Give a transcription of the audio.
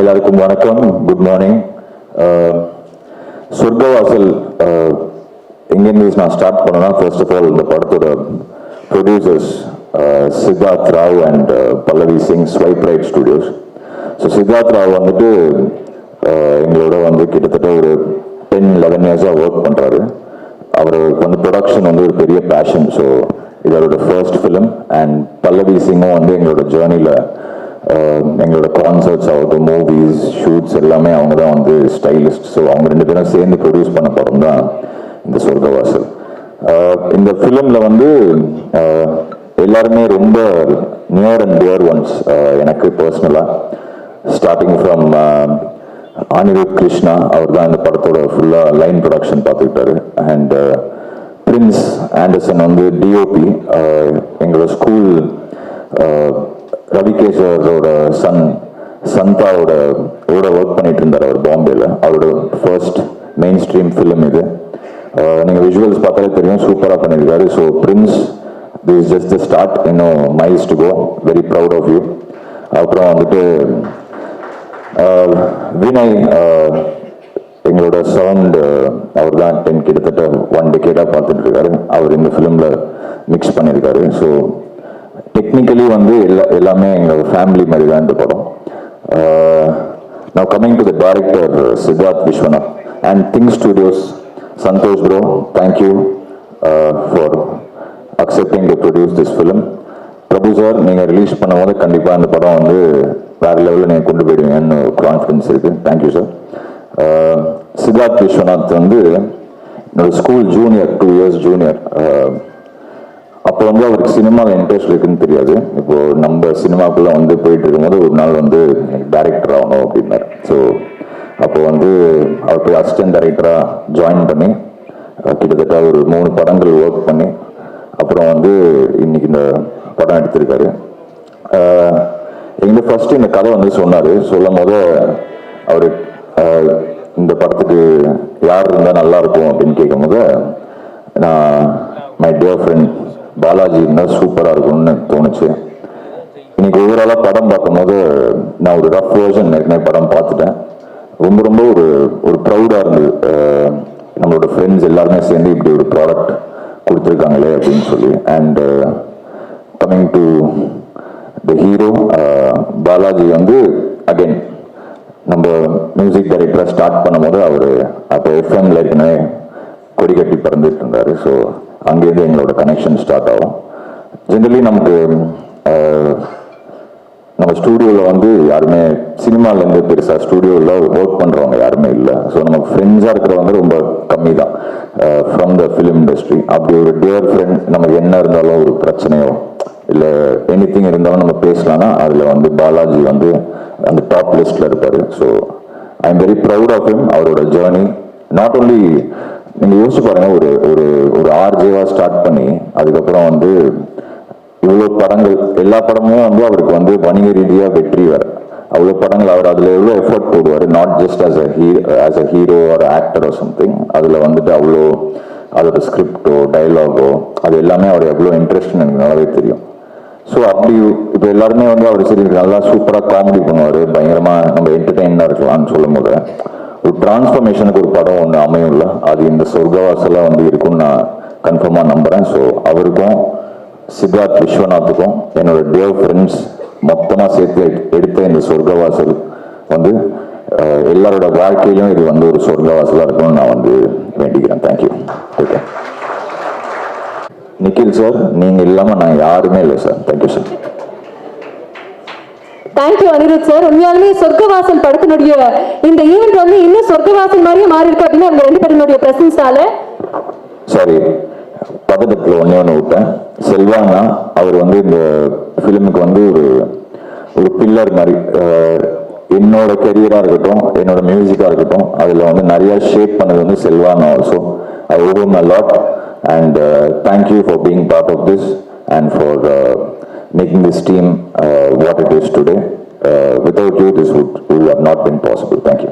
எல்லாருக்கும் வணக்கம், good morning. சொர்க்கவாசல் எங்கேருந்து நான் ஸ்டார்ட் பண்ணேன்னா, ஃபர்ஸ்ட் ஆஃப் ஆல் இந்த படத்தோட producers Siddharth Rao and Pallavi Singh, swipe right studios. So Siddharth Rao வந்துட்டு எங்களோட வந்து கிட்டத்தட்ட ஒரு 10-11 இயர்ஸாக ஒர்க் பண்ணுறாரு. அவருக்கு வந்து ப்ரொடக்ஷன் வந்து ஒரு பெரிய பேஷன். ஸோ இதோட ஃபர்ஸ்ட் ஃபிலிம். அண்ட் பல்லவி சிங்கும் வந்து எங்களோட ஜேர்னியில் எங்களோட கான்சர்ட்ஸ் ஆகட்டும், மூவிஸ், ஷூட்ஸ் எல்லாமே அவங்க தான் வந்து ஸ்டைலிஸ்ட். ஸோ அவங்க 2 பேரும் சேர்ந்து ப்ரொடியூஸ் பண்ண படம் தான் இந்த சொர்க்கவாசல். இந்த ஃபிலிமில் வந்து எல்லாருமே ரொம்ப நியர் அண்ட் டியர் ஒன்ஸ் எனக்கு பர்சனலாக. ஸ்டார்டிங் ஃப்ரம் அனிருத் கிருஷ்ணா, அவர் தான் இந்த படத்தோட ஃபுல்லாக லைன் ப்ரொடக்ஷன் பார்த்துக்கிட்டாரு. அண்ட் பிரின்ஸ் ஆண்டர்சன் வந்து டிஓபி, எங்களோட ஸ்கூல் ரவிகேஷரோட சந்தாவோட ஒர்க் பண்ணிட்டு இருந்தார் அவர் பாம்பேல. அவரோட ஃபர்ஸ்ட் மெயின் ஸ்ட்ரீம் ஃபிலிம் இது. நீங்கள் விஷுவல்ஸ் பார்த்தாலே தெரியும், சூப்பராக பண்ணியிருக்காரு. So Prince, this is just the start, இன்னும் miles to go. Very proud of you. அப்புறம் வந்துட்டு வினய், எங்களோட சவுண்ட் அவர் தான் கிட்டத்தட்ட 1 decade பார்த்துட்டு இருக்காரு. அவர் இந்த ஃபிலிமில் மிக்ஸ் பண்ணியிருக்காரு. ஸோ டெக்னிக்கலி வந்து எல்லாமே எங்களோட ஃபேமிலி மாதிரி தான் இந்த படம். Now coming to the director Siddharth Vishwanath and Think Studios, Santosh bro, thank you for accepting to produce this film. Prabhu sir, நீங்கள் ரிலீஸ் பண்ணும்போது கண்டிப்பாக அந்த படம் வந்து வேறு லெவலில் நீங்கள் கொண்டு போயிடுவீங்கன்னு கான்ஃபிடன்ஸ் இருக்குது. Thank you sir. சித்தார்த் விஸ்வநாத் வந்து என்னோட ஸ்கூல் ஜூனியர், 2 years ஜூனியர். அப்போ வந்து அவருக்கு சினிமாவில் இன்ட்ரெஸ்ட் இருக்குன்னு தெரியாது. இப்போ நம்ம சினிமாக்குள்ளே வந்து போயிட்டு இருக்கும்போது ஒரு நாள் வந்து டைரக்டர் ஆகணும் அப்படின்னாரு. ஸோ அப்போ வந்து அவர் போய் அசிஸ்டன்ட் டைரக்டராக ஜாயின் பண்ணி கிட்டத்தட்ட ஒரு 3 படங்கள் ஒர்க் பண்ணி அப்புறம் வந்து இன்னைக்கு இந்த படம் எடுத்திருக்காரு. எங்களுக்கு ஃபர்ஸ்ட் இந்த கதை வந்து சொன்னார். சொல்லும் போது அவர் இந்த படத்துக்கு யார் இருந்தால் நல்லா இருக்கும் அப்படின்னு கேட்கும்போது, நான் மை டியர் ஃப்ரெண்ட் பாலாஜி இருந்தால் சூப்பராக இருக்கும்னு தோணுச்சு. இன்னைக்கு ஓவராலாக படம் பார்க்கும்போது நான் ஒரு ரஃப் வேர்ஷன் ஏற்கனவே படம் பார்த்துட்டேன். ரொம்ப ரொம்ப ஒரு ப்ரௌடாக இருந்தது. நம்மளோட ஃப்ரெண்ட்ஸ் எல்லாருமே சேர்ந்து இப்படி ஒரு ப்ராடக்ட் கொடுத்துருக்காங்களே அப்படின்னு சொல்லி. And coming to the hero Balaji வந்து அகைன் நம்ம மியூசிக் டைரக்டராக ஸ்டார்ட் பண்ணும்போது அவர் அப்போ எஃப்எம்ல ஏற்கனவே கொடி கட்டி பறந்துட்டு இருந்தார். ஸோ அங்கேருந்து எங்களோட கனெக்ஷன் ஸ்டார்ட் ஆகும். ஜென்ரலி நமக்கு நம்ம ஸ்டூடியோவில் வந்து யாருமே சினிமாலேருந்து பெருசாக ஸ்டூடியோவில் ஒர்க் பண்ணுறவங்க யாருமே இல்லை. ஸோ நமக்கு ஃப்ரெண்ட்ஸாக இருக்கிறவங்க ரொம்ப கம்மி தான் ஃப்ரம் த ஃபிலிம் இண்டஸ்ட்ரி. அப்படி ஒரு டியர் ஃப்ரெண்ட், நமக்கு என்ன இருந்தாலும் ஒரு பிரச்சனையோ இல்லை எனிதிங் இருந்தாலும் நம்ம பேசலாம்னா அதில் வந்து பாலாஜி வந்து அந்த டாப் லிஸ்ட்டில் இருப்பார். So I am very proud of him. அவரோட ஜேர்னி நாட் ஓன்லி நீங்கள் யோசிச்சு பாருங்க, ஒரு ஆர்ஜேவாக ஸ்டார்ட் பண்ணி அதுக்கப்புறம் வந்து இவ்வளோ படங்கள், எல்லா படமும் வந்து அவருக்கு வந்து வணிக ரீதியாக வெற்றி வர அவ்வளோ படங்கள். அவர் அதில் எவ்வளோ எஃபர்ட் போடுவார், not just as a hero R actor or something. அதில் வந்துட்டு அவ்வளோ அதோட ஸ்கிரிப்டோ டைலாகோ அது எல்லாமே அவர் எவ்வளோ இன்ட்ரெஸ்ட்னு எனக்கு நல்லாவே தெரியும். ஸோ அப்படி இப்போ எல்லாருமே வந்து அவர் சரி நல்லா சூப்பராக காமெடி பண்ணுவார், பயங்கரமாக நம்ம என்டர்டெயினாக இருக்கலாம்னு சொல்லும் போது ஒரு டிரான்ஸ்ஃபர்மேஷனுக்கு ஒரு படம் ஒன்று அமையும்ல, அது இந்த சொர்க்கவாசலாக வந்து இருக்கும்னு நான் கன்ஃபார்மாக நம்புகிறேன். ஸோ அவருக்கும் சித்தார்த் விஸ்வநாத்துக்கும் என்னோட டியர் ஃப்ரெண்ட்ஸ் மொத்தமாக சேர்த்து எடுத்த இந்த சொர்க்கவாசல் வந்து எல்லாரோட வாழ்க்கையிலும் இது வந்து ஒரு சொர்க்கவாசலாக இருக்கும்னு நான் வந்து வேண்டிக்கிறேன். தேங்க்யூ. ஓகே நிக்கில் சார், நீங்கள் இல்லாமல் நான் யாருமே இல்லை sir. Thank you sir. Thank you Anirudh sir. உண்மையாலுமே சொர்க்கவாசல் படத்தினுடைய இந்த ஈவெண்ட் வந்து இன்னும் சொர்க்கவாசல் மாதிரியே மாறி இருக்கு அப்படின்னு அந்த 2 பேருடைய பிரசன்ஸால. சாரி, பதட்டத்தில் ஒன்று விட்டேன். செல்வானா அவர் வந்து இந்த ஃபிலிமுக்கு வந்து ஒரு பில்லர் மாதிரி. என்னோட கெரியராக இருக்கட்டும், என்னோட மியூசிக்காக இருக்கட்டும், அதில் வந்து நிறைய ஷேப் பண்ணது வந்து செல்வானா. Also I owe him a lot and thank you for being part of this and for making this team what it is today. Without you, this would have not been possible. Thank you.